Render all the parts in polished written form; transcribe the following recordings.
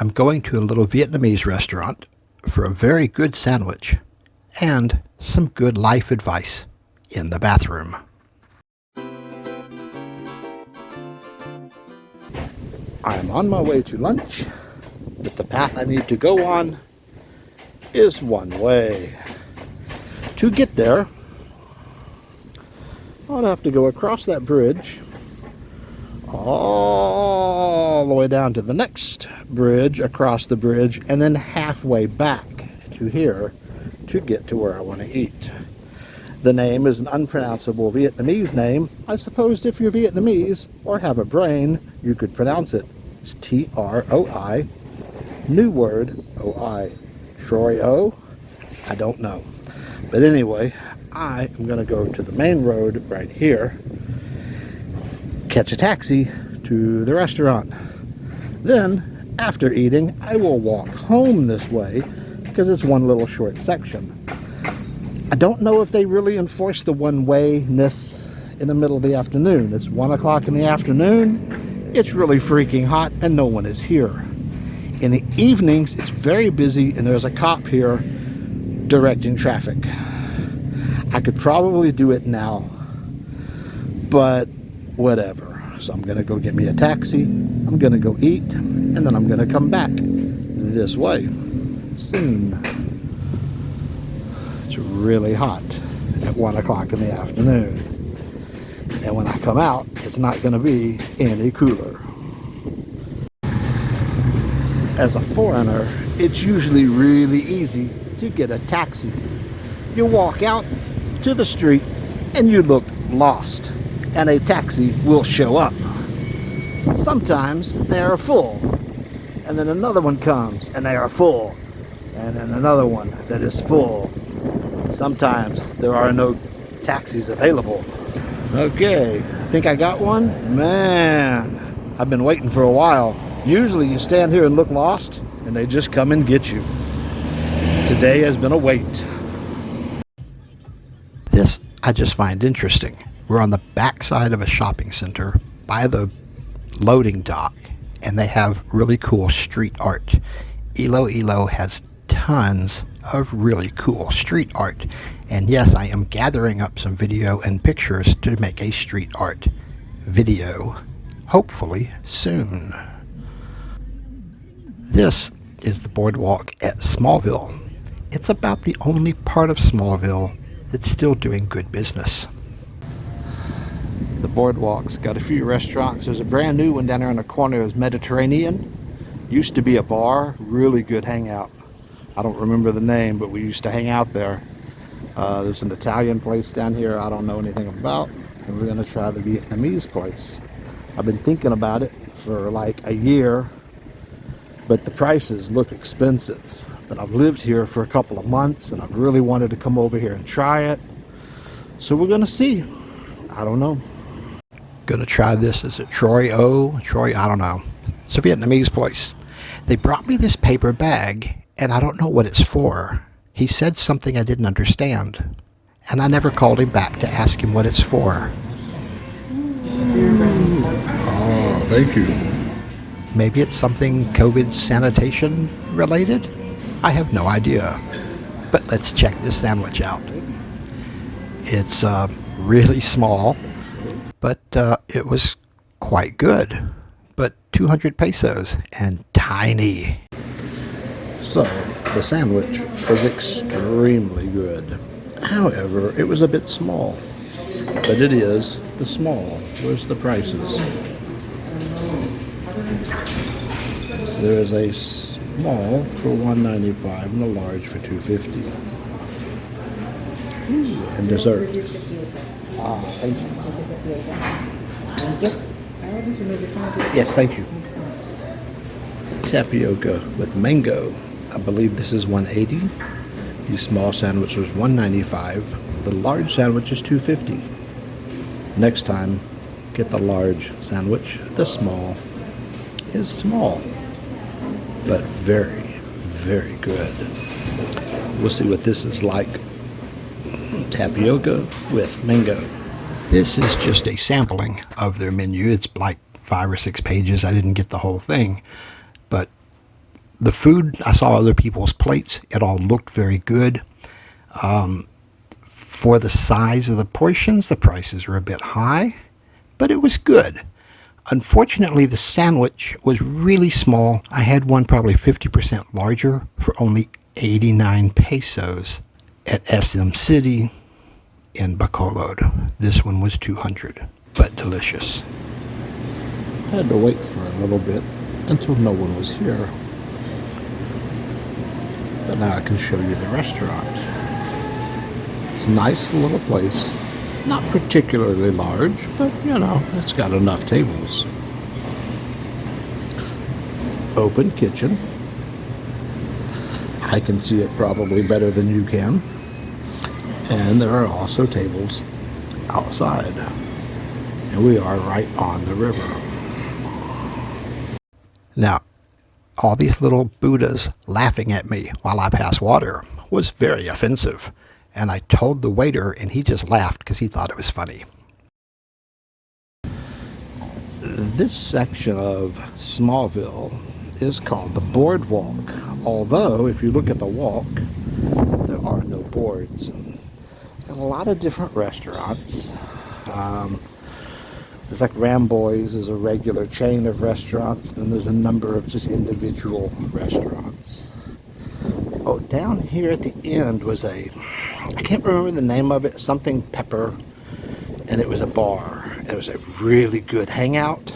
I'm going to a little Vietnamese restaurant for a very good sandwich and some good life advice in the bathroom. I'm on my way to lunch, but the path I need to go on is one way. To get there, I'll have to go across that bridge, all the way down to the next bridge, across the bridge, and then halfway back to here to get to where I want to eat. The name is an unpronounceable Vietnamese name. I suppose if you're Vietnamese or have a brain, you could pronounce it. It's Troi, new word, O-I. Troi O? I don't know. But anyway, I am going to go to the main road right here, catch a taxi to the restaurant. Then, after eating, I will walk home this way because it's one little short section. I don't know if they really enforce the one-wayness in the middle of the afternoon. It's 1 o'clock in the afternoon. It's really freaking hot and no one is here. In the evenings, it's very busy and there's a cop here directing traffic. I could probably do it now, but whatever. So I'm gonna go get me a taxi, I'm gonna go eat, and then I'm gonna come back this way soon. It's really hot at 1 o'clock in the afternoon. And when I come out, it's not gonna be any cooler. As a foreigner, it's usually really easy to get a taxi. You walk out to the street and you look lost, and a taxi will show up. Sometimes they are full, and then another one comes and they are full, and then another one that is full. Sometimes there are no taxis available. Okay, think I got one? Man, I've been waiting for a while. Usually you stand here and look lost and they just come and get you. Today has been a wait. This I just find interesting. We're on the backside of a shopping center by the loading dock, and they have really cool street art. Iloilo has tons of really cool street art. And yes, I am gathering up some video and pictures to make a street art video, hopefully soon. This is the boardwalk at Smallville. It's about the only part of Smallville that's still doing good business. The boardwalk's got a few restaurants. There's a brand new one down there in the corner. It's Mediterranean. Used to be a bar, really good hangout. I don't remember the name, but we used to hang out there. There's an Italian place down here I don't know anything about, and we're gonna try the Vietnamese place. I've been thinking about it for like a year, but the prices look expensive. But I've lived here for a couple of months and I've really wanted to come over here and try it. So we're gonna see. I don't know. Gonna try this. Is it Troi O? Troi, I don't know. It's a Vietnamese place. They brought me this paper bag and I don't know what it's for. He said something I didn't understand, and I never called him back to ask him what it's for. Oh, thank you. Maybe it's something COVID sanitation related? I have no idea. But let's check this sandwich out. It's really small, but it was quite good. But 200 pesos and tiny. So the sandwich was extremely good. However, it was a bit small. But it is the small. Where's the prices? There is a small for $1.95 and a large for $2.50. And dessert. Ah, thank you. Yes, thank you. Tapioca with mango. I believe this is $1.80. The small sandwich was $1.95. The large sandwich is $2.50. Next time, get the large sandwich. The small is small, but very, very good. We'll see what this is like. Tapioca with mango. This is just a sampling of their menu. It's like 5 or 6 pages. I didn't get the whole thing, but The food, I saw other people's plates. It all looked very good. For the size of the portions, the prices were a bit high, but it was good. Unfortunately, the sandwich was really small. I had one probably 50% larger for only 89 pesos at SM City in Bacolod. This one was 200, but delicious. I had to wait for a little bit until no one was here. But now I can show you the restaurant. It's a nice little place. Not particularly large, but you know, it's got enough tables. Open kitchen. I can see it probably better than you can. And there are also tables outside. And we are right on the river. Now, all these little Buddhas laughing at me while I pass water was very offensive. And I told the waiter, and he just laughed because he thought it was funny. This section of Smallville is called the Boardwalk. Although, if you look at the walk, there are no boards. Got a lot of different restaurants. There's like Ramboy's is a regular chain of restaurants. Then there's a number of just individual restaurants. Oh, down here at the end was I can't remember the name of it, something Pepper, and it was a bar. It was a really good hangout.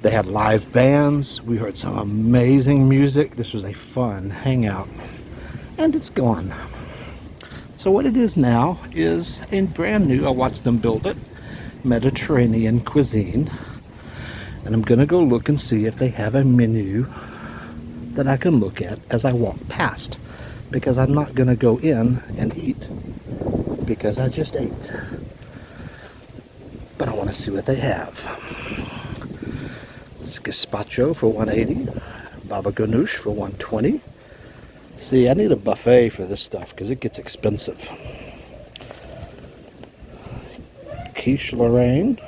They had live bands. We heard some amazing music. This was a fun hangout. And it's gone. So what it is now is a brand new, I watched them build it, Mediterranean cuisine. And I'm going to go look and see if they have a menu that I can look at as I walk past. Because I'm not going to go in and eat because I just ate. But I want to see what they have. It's gazpacho for 180, baba ganoush for 120. See, I need a buffet for this stuff because it gets expensive. Quiche Lorraine,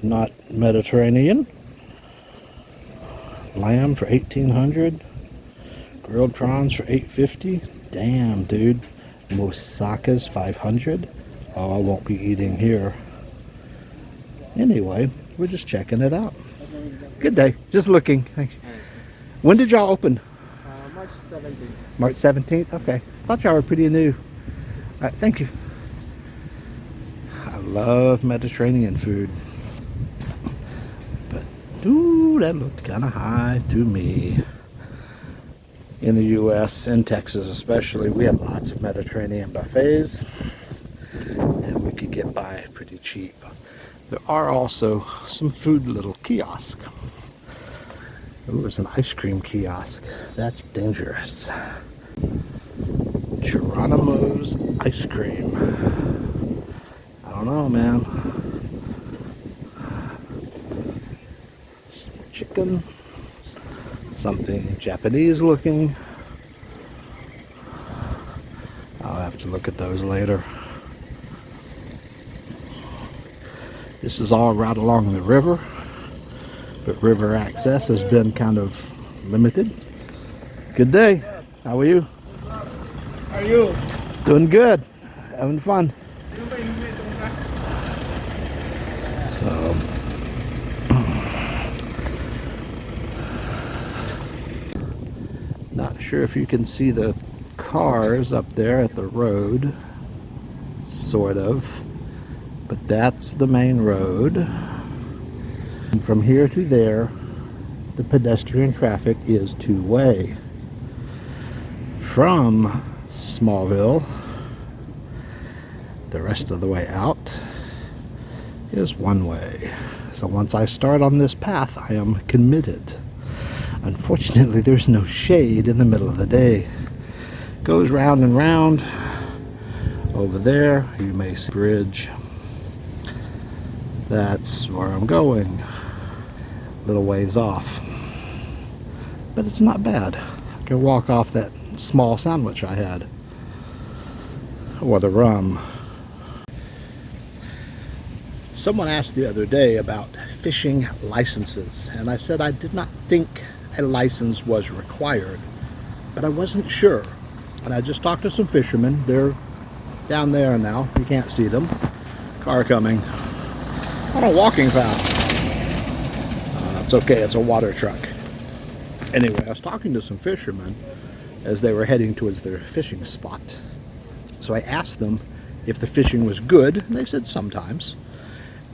not Mediterranean. Lamb for 1800. Grilled prawns for 850. Damn, dude. Moussakas 500. Oh, I won't be eating here. Anyway, we're just checking it out. Good day. Just looking. When did y'all open? March 17th. March 17th? Okay. Thought y'all were pretty new. All right, thank you. I love Mediterranean food. But, ooh, that looked kind of high to me. In the U.S., in Texas especially, we have lots of Mediterranean buffets, and we could get by pretty cheap. There are also some food little kiosks. Ooh, there's an ice cream kiosk. That's dangerous. Geronimo's ice cream. I don't know, man. Some chicken. Something Japanese looking. I'll have to look at those later. This is all right along the river, but river access has been kind of limited. Good day. How are you? How are you? Doing good. Having fun. So not sure if you can see the cars up there at the road, sort of, but that's the main road. And from here to there, the pedestrian traffic is two-way. From Smallville, the rest of the way out is one way. So once I start on this path, I am committed. Unfortunately, there's no shade in the middle of the day. Goes round and round. Over there, you may see a bridge. That's where I'm going. Little ways off. But it's not bad. I can walk off that small sandwich I had. Or the rum. Someone asked the other day about fishing licenses, and I said I did not think a license was required, but I wasn't sure. And I just talked to some fishermen. They're down there now. You can't see them. Car coming on a walking path. It's okay, it's a water truck. Anyway, I was talking to some fishermen as they were heading towards their fishing spot. So I asked them if the fishing was good, and they said sometimes.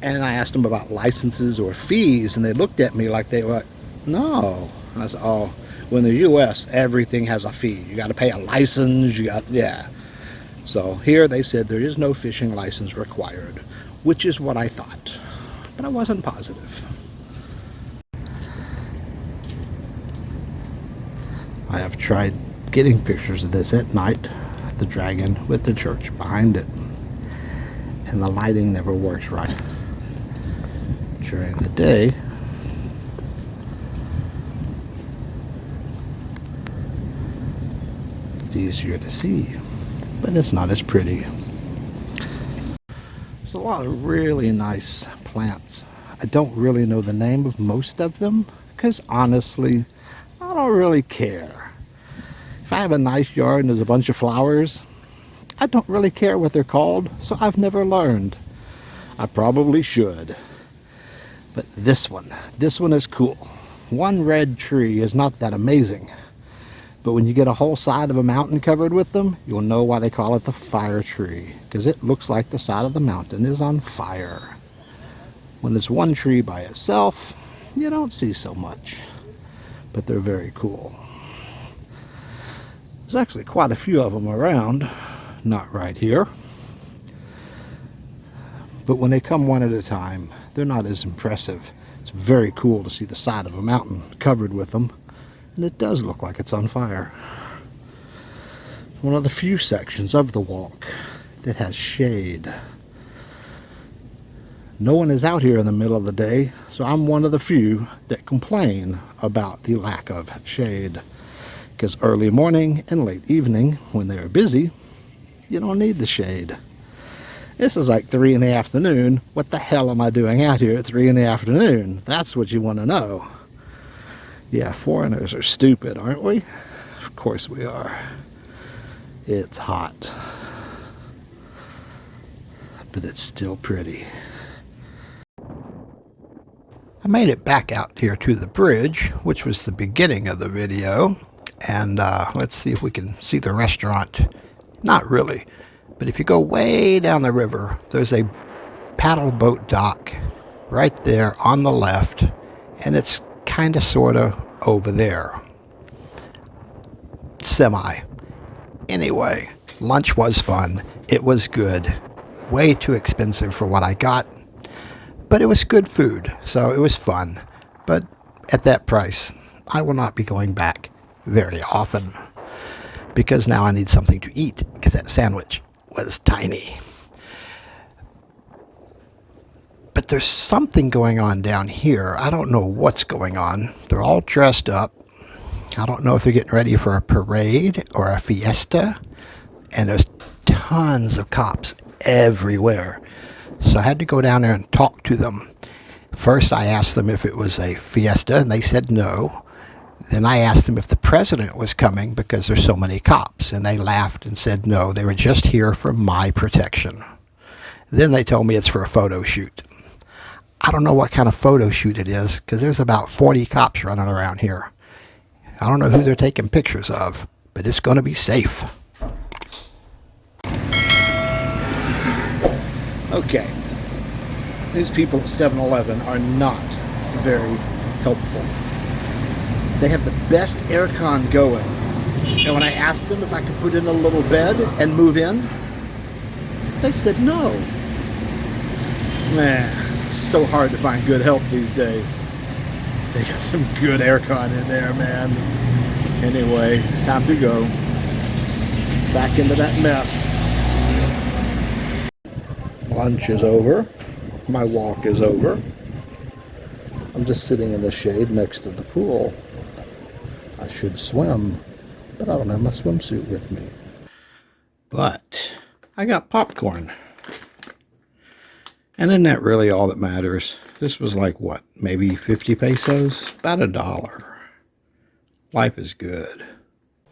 And I asked them about licenses or fees, and they looked at me like they were, no. And I said, oh, well, in the U.S., everything has a fee. You got to pay a license, yeah. So here they said there is no fishing license required, which is what I thought, but I wasn't positive. I have tried getting pictures of this at night, the dragon with the church behind it, and the lighting never works right. During the day, it's easier to see, but it's not as pretty. There's a lot of really nice plants. I don't really know the name of most of them, because honestly, I don't really care. If I have a nice yard and there's a bunch of flowers, I don't really care what they're called, so I've never learned. I probably should. But this one is cool. One red tree is not that amazing, but when you get a whole side of a mountain covered with them, you'll know why they call it the fire tree, because it looks like the side of the mountain is on fire. When there's one tree by itself, you don't see so much, but they're very cool. There's actually quite a few of them around, not right here, but when they come one at a time, they're not as impressive. It's very cool to see the side of a mountain covered with them, and it does look like it's on fire. It's one of the few sections of the walk that has shade. No one is out here in the middle of the day, so I'm one of the few that complain about the lack of shade. Because early morning and late evening, when they're busy, you don't need the shade. This is like 3 in the afternoon. What the hell am I doing out here at 3 in the afternoon? That's what you want to know. Yeah, foreigners are stupid, aren't we? Of course we are. It's hot. But it's still pretty. I made it back out here to the bridge, which was the beginning of the video. And let's see if we can see the restaurant. Not really. But if you go way down the river, there's a paddle boat dock right there on the left, and it's kind of sort of over there. Semi. Anyway, lunch was fun. It was good. Way too expensive for what I got, but it was good food, so it was fun. But at that price, I will not be going back very often, because now I need something to eat, because that sandwich was tiny. But there's something going on down here. I don't know what's going on. They're all dressed up. I don't know if they're getting ready for a parade or a fiesta. And there's tons of cops everywhere. So I had to go down there and talk to them. First I asked them if it was a fiesta, and they said no. Then I asked them if the president was coming because there's so many cops, and they laughed and said no, they were just here for my protection. Then they told me it's for a photo shoot. I don't know what kind of photo shoot it is, because there's about 40 cops running around here. I don't know who they're taking pictures of, but it's going to be safe. Okay, these people at 7-Eleven are not very helpful. They have the best aircon going, and when I asked them if I could put in a little bed and move in, they said no. Man, it's so hard to find good help these days. They got some good aircon in there, man. Anyway, time to go back into that mess. Lunch is over. My walk is over. I'm just sitting in the shade next to the pool. I should swim, but I don't have my swimsuit with me. But I got popcorn. And isn't that really all that matters? This was like, what, maybe 50 pesos? About $1. Life is good.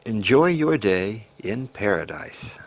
Enjoy your day in paradise.